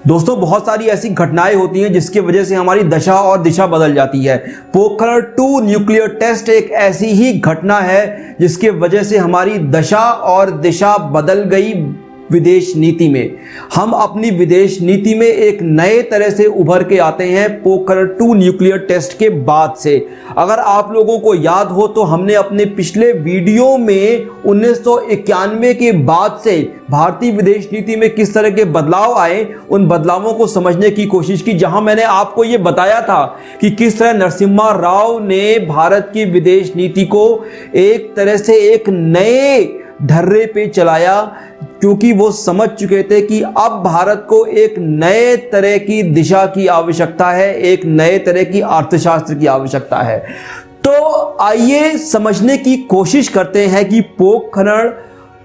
दोस्तों बहुत सारी ऐसी घटनाएं होती हैं जिसकी वजह से हमारी दशा और दिशा बदल जाती है। पोखरण 2 न्यूक्लियर टेस्ट एक ऐसी ही घटना है जिसके वजह से हमारी दशा और दिशा बदल गई। विदेश नीति में हम अपनी विदेश नीति में एक नए तरह से उभर के आते हैं पोखरण 2 न्यूक्लियर टेस्ट के बाद से। अगर आप लोगों को याद हो तो हमने अपने पिछले वीडियो में 1991 के बाद से भारतीय विदेश नीति में किस तरह के बदलाव आए, उन बदलावों को समझने की कोशिश की, जहां मैंने आपको ये बताया था कि किस तरह नरसिम्हा राव ने भारत की विदेश नीति को एक तरह से एक नए ढर्रे पे चलाया, क्योंकि वो समझ चुके थे कि अब भारत को एक नए तरह की दिशा की आवश्यकता है, एक नए तरह की अर्थशास्त्र की आवश्यकता है। तो आइए समझने की कोशिश करते हैं कि पोखरण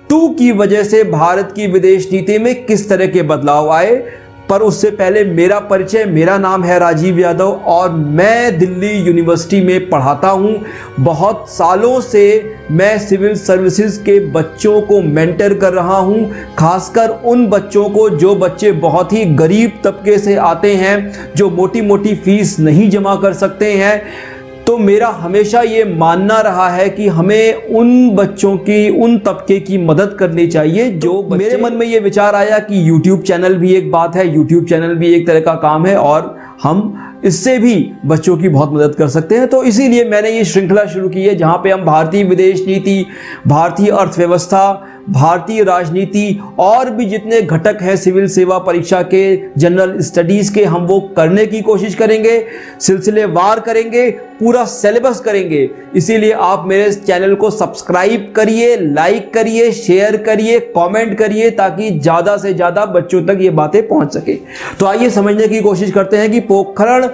2 की वजह से भारत की विदेश नीति में किस तरह के बदलाव आए। पर उससे पहले मेरा परिचय, मेरा नाम है राजीव यादव और मैं दिल्ली यूनिवर्सिटी में पढ़ाता हूं। बहुत सालों से मैं सिविल सर्विसेज के बच्चों को मेंटर कर रहा हूं, खासकर उन बच्चों को जो बच्चे बहुत ही गरीब तबके से आते हैं, जो मोटी मोटी फीस नहीं जमा कर सकते हैं। तो मेरा हमेशा ये मानना रहा है कि हमें उन बच्चों की, उन तबके की मदद करनी चाहिए जो मेरे मन में ये विचार आया कि YouTube चैनल भी एक बात है, YouTube चैनल भी एक तरह का काम है और हम इससे भी बच्चों की बहुत मदद कर सकते हैं। तो इसीलिए मैंने ये श्रृंखला शुरू की है जहाँ पे हम भारतीय विदेश नीति, भारतीय अर्थव्यवस्था, भारतीय राजनीति और भी जितने घटक हैं सिविल सेवा परीक्षा के, जनरल स्टडीज के, हम वो करने की कोशिश करेंगे, सिलसिलेवार करेंगे, पूरा सिलेबस करेंगे। इसीलिए आप मेरे चैनल को सब्सक्राइब करिए, लाइक करिए, शेयर करिए, कमेंट करिए, ताकि ज़्यादा से ज़्यादा बच्चों तक ये बातें पहुंच सके। तो आइए समझने की कोशिश करते हैं कि पोखरण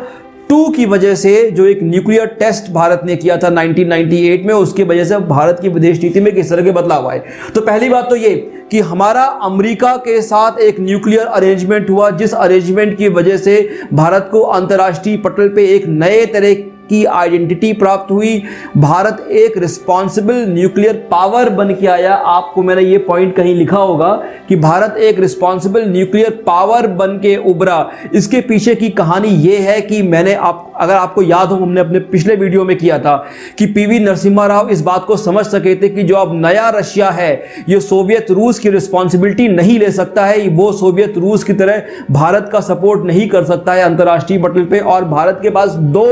2 की वजह से जो एक न्यूक्लियर टेस्ट भारत ने किया था 1998 में, उसकी वजह से भारत की विदेश नीति में किस तरह के बदलाव आए। तो पहली बात तो ये कि हमारा अमेरिका के साथ एक न्यूक्लियर अरेंजमेंट हुआ, जिस अरेंजमेंट की वजह से भारत को अंतर्राष्ट्रीय पटल पे एक नए तरह की आइडेंटिटी प्राप्त हुई। भारत एक रिस्पॉन्सिबल न्यूक्लियर पावर बन के आया। आपको मैंने ये पॉइंट कहीं लिखा होगा कि भारत एक रिस्पॉन्सिबल न्यूक्लियर पावर बन के उभरा। इसके पीछे की कहानी ये है कि अगर आपको याद हो, हमने अपने पिछले वीडियो में किया था कि पीवी नरसिम्हा राव इस बात को समझ सके थे कि जो अब नया रशिया है, ये सोवियत रूस की रिस्पॉन्सिबिलिटी नहीं ले सकता है, वो सोवियत रूस की तरह भारत का सपोर्ट नहीं कर सकता है अंतर्राष्ट्रीय पटल पे। और भारत के पास 2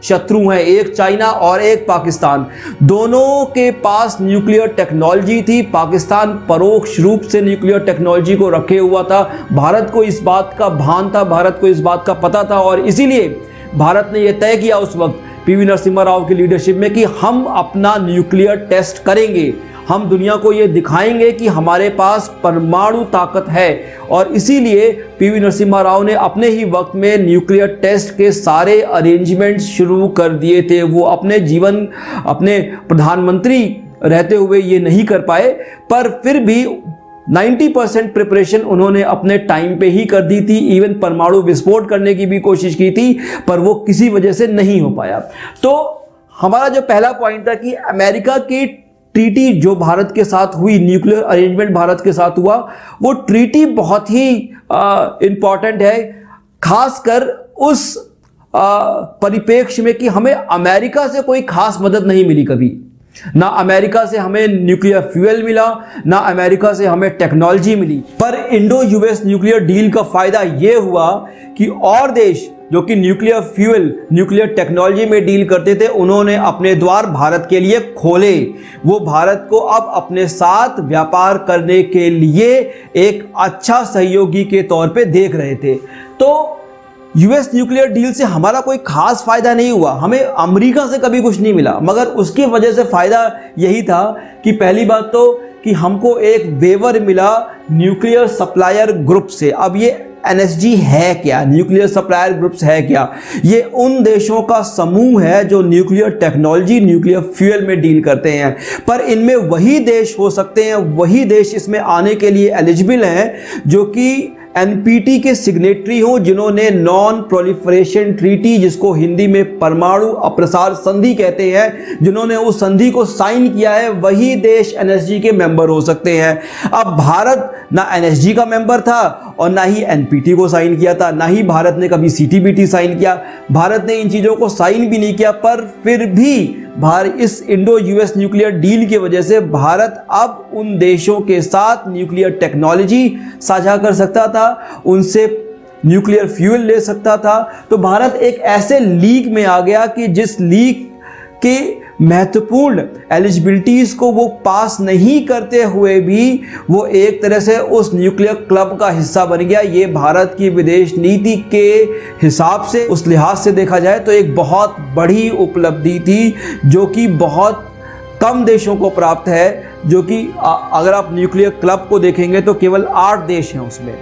शत्रु हैं, एक चाइना और एक पाकिस्तान। दोनों के पास न्यूक्लियर टेक्नोलॉजी थी। पाकिस्तान परोक्ष रूप से न्यूक्लियर टेक्नोलॉजी को रखे हुआ था। भारत को इस बात का भान था, भारत को इस बात का पता था और इसीलिए भारत ने यह तय किया उस वक्त पीवी नरसिम्हा राव की लीडरशिप में कि हम अपना न्यूक्लियर टेस्ट करेंगे, हम दुनिया को ये दिखाएंगे कि हमारे पास परमाणु ताकत है। और इसीलिए पीवी नरसिम्हा राव ने अपने ही वक्त में न्यूक्लियर टेस्ट के सारे अरेंजमेंट्स शुरू कर दिए थे। वो अपने प्रधानमंत्री रहते हुए ये नहीं कर पाए, पर फिर भी 90% प्रिपरेशन उन्होंने अपने टाइम पे ही कर दी थी। इवन परमाणु विस्फोट करने की भी कोशिश की थी, पर वो किसी वजह से नहीं हो पाया। तो हमारा जो पहला पॉइंट था कि अमेरिका की ट्रीटी जो भारत के साथ हुई, न्यूक्लियर अरेंजमेंट भारत के साथ हुआ, वो ट्रीटी बहुत ही इंपॉर्टेंट है, खासकर उस परिप्रेक्ष्य में कि हमें अमेरिका से कोई खास मदद नहीं मिली कभी। ना अमेरिका से हमें न्यूक्लियर फ्यूल मिला, ना अमेरिका से हमें टेक्नोलॉजी मिली। पर इंडो यूएस न्यूक्लियर डील का फायदा यह हुआ कि और देश जो कि न्यूक्लियर फ्यूल, न्यूक्लियर टेक्नोलॉजी में डील करते थे, उन्होंने अपने द्वार भारत के लिए खोले। वो भारत को अब अपने साथ व्यापार करने के लिए एक अच्छा सहयोगी के तौर पे देख रहे थे। तो यूएस न्यूक्लियर डील से हमारा कोई खास फायदा नहीं हुआ, हमें अमेरिका से कभी कुछ नहीं मिला, मगर उसकी वजह से फायदा यही था कि पहली बात तो कि हमको एक वेवर मिला न्यूक्लियर सप्लायर ग्रुप से। अब ये NSG है क्या, न्यूक्लियर सप्लायर ग्रुप्स है क्या? ये उन देशों का समूह है जो न्यूक्लियर टेक्नोलॉजी, न्यूक्लियर फ्यूल में डील करते हैं। पर इनमें वही देश हो सकते हैं, वही देश इसमें आने के लिए एलिजिबल हैं जो कि NPT के सिग्नेटरी हो, जिन्होंने नॉन प्रोलिफरेशन ट्रीटी, जिसको हिंदी में परमाणु अप्रसार संधि कहते हैं, जिन्होंने उस संधि को साइन किया है, वही देश NSG के मेंबर हो सकते हैं। अब भारत ना NSG का मेंबर था और ना ही एनपीटी को साइन किया था, ना ही भारत ने कभी सीटीबीटी साइन किया। भारत ने इन चीज़ों को साइन भी नहीं किया, पर फिर भी इस इंडो यूएस न्यूक्लियर डील की वजह से भारत अब उन देशों के साथ न्यूक्लियर टेक्नोलॉजी साझा कर सकता था, उनसे न्यूक्लियर फ्यूल ले सकता था। तो भारत एक ऐसे लीग में आ गया कि जिस लीग के महत्वपूर्ण एलिजिबिलिटीज को वो पास नहीं करते हुए भी वो एक तरह से उस न्यूक्लियर क्लब का हिस्सा बन गया। ये भारत की विदेश नीति के हिसाब से, उस लिहाज से देखा जाए तो एक बहुत बड़ी उपलब्धि थी, जो कि बहुत कम देशों को प्राप्त है। जो कि अगर आप न्यूक्लियर क्लब को देखेंगे तो केवल 8 देश हैं उसमें,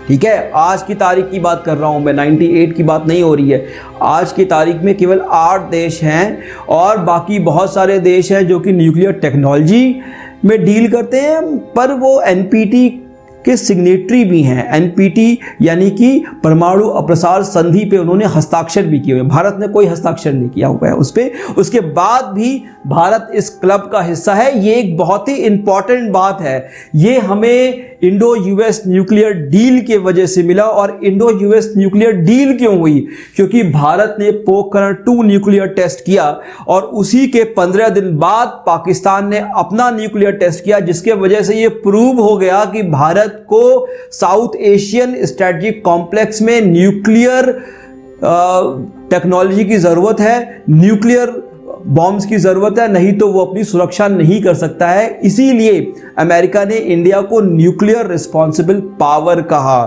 ठीक है। आज की तारीख की बात कर रहा हूं मैं, 98 की बात नहीं हो रही है। आज की तारीख में केवल 8 देश हैं और बाकी बहुत सारे देश हैं जो कि न्यूक्लियर टेक्नोलॉजी में डील करते हैं, पर वो एनपीटी के सिग्नेटरी भी हैं। एनपीटी यानी कि परमाणु अप्रसार संधि पे उन्होंने हस्ताक्षर भी किए हुए हैं। भारत ने कोई हस्ताक्षर नहीं किया हुआ है उस पे। उसके बाद भी भारत इस क्लब का हिस्सा है। ये एक बहुत ही इंपॉर्टेंट बात है। ये हमें इंडो यूएस न्यूक्लियर डील के वजह से मिला। और इंडो यूएस न्यूक्लियर डील क्यों हुई? क्योंकि भारत ने पोखरण 2 न्यूक्लियर टेस्ट किया और उसी के 15 दिन बाद पाकिस्तान ने अपना न्यूक्लियर टेस्ट किया, जिसके वजह से ये प्रूव हो गया कि भारत को साउथ एशियन स्ट्रेटेजिक कॉम्प्लेक्स में न्यूक्लियर टेक्नोलॉजी की जरूरत है, न्यूक्लियर बॉम्ब्स की जरूरत है, नहीं तो वो अपनी सुरक्षा नहीं कर सकता है। इसीलिए अमेरिका ने इंडिया को न्यूक्लियर रिस्पॉन्सिबल पावर कहा।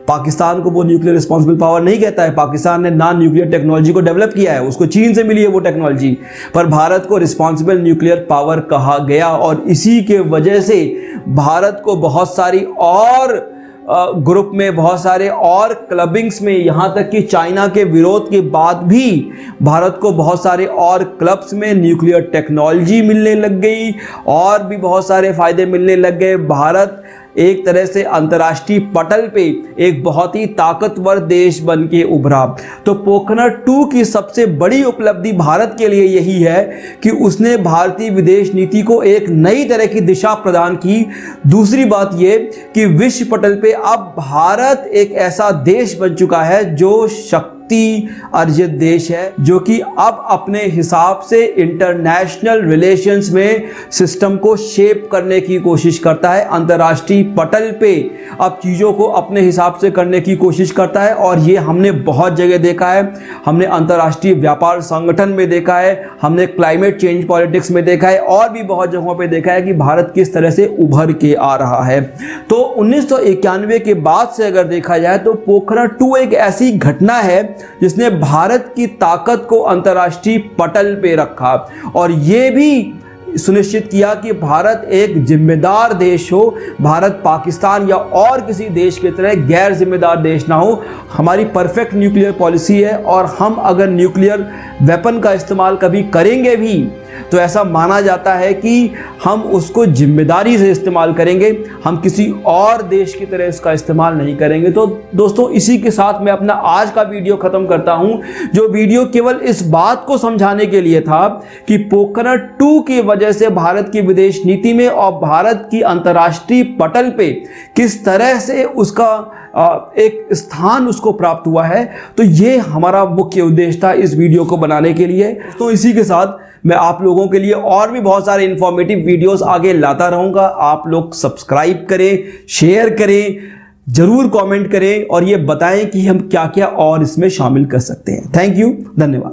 पाकिस्तान को वो न्यूक्लियर रिस्पॉन्सिबल पावर नहीं कहता है। पाकिस्तान ने नॉन न्यूक्लियर टेक्नोलॉजी को डेवलप किया है, उसको चीन से मिली है वो टेक्नोलॉजी, पर भारत को रिस्पॉन्सिबल न्यूक्लियर पावर कहा गया। और इसी के वजह से भारत को बहुत सारी और ग्रुप में, बहुत सारे और क्लबिंग्स में, यहाँ तक कि चाइना के विरोध के बाद भी भारत को बहुत सारे और क्लब्स में न्यूक्लियर टेक्नोलॉजी मिलने लग गई और भी बहुत सारे फायदे मिलने लग गए। भारत एक तरह से अंतर्राष्ट्रीय पटल पे एक बहुत ही ताकतवर देश बन के उभरा। तो पोखरण 2 की सबसे बड़ी उपलब्धि भारत के लिए यही है कि उसने भारतीय विदेश नीति को एक नई तरह की दिशा प्रदान की। दूसरी बात ये कि विश्व पटल पे अब भारत एक ऐसा देश बन चुका है जो शक्ति अर्जित देश है, जो कि अब अपने हिसाब से इंटरनेशनल रिलेशंस में सिस्टम को शेप करने की कोशिश करता है। अंतर्राष्ट्रीय पटल पे अब चीज़ों को अपने हिसाब से करने की कोशिश करता है। और ये हमने बहुत जगह देखा है। हमने अंतर्राष्ट्रीय व्यापार संगठन में देखा है, हमने क्लाइमेट चेंज पॉलिटिक्स में देखा है, और भी बहुत जगहों पे देखा है कि भारत किस तरह से उभर के आ रहा है। तो 1991 के बाद से अगर देखा जाए तो पोखरण 2 एक ऐसी घटना है जिसने भारत की ताकत को अंतर्राष्ट्रीय पटल पे रखा और यह भी सुनिश्चित किया कि भारत एक जिम्मेदार देश हो। भारत पाकिस्तान या और किसी देश की तरह गैर जिम्मेदार देश ना हो। हमारी परफेक्ट न्यूक्लियर पॉलिसी है और हम अगर न्यूक्लियर वेपन का इस्तेमाल कभी करेंगे भी तो ऐसा माना जाता है कि हम उसको जिम्मेदारी से इस्तेमाल करेंगे, हम किसी और देश की तरह इसका इस्तेमाल नहीं करेंगे। तो दोस्तों, इसी के साथ मैं अपना आज का वीडियो ख़त्म करता हूं, जो वीडियो केवल इस बात को समझाने के लिए था कि पोखरण 2 की वजह से भारत की विदेश नीति में और भारत की अंतर्राष्ट्रीय पटल पे किस तरह से उसका एक स्थान उसको प्राप्त हुआ है। तो ये हमारा मुख्य उद्देश्य था इस वीडियो को बनाने के लिए। तो इसी के साथ मैं आप लोगों के लिए और भी बहुत सारे इंफॉर्मेटिव वीडियोस आगे लाता रहूंगा। आप लोग सब्सक्राइब करें, शेयर करें, जरूर कमेंट करें और ये बताएं कि हम क्या क्या और इसमें शामिल कर सकते हैं। थैंक यू, धन्यवाद।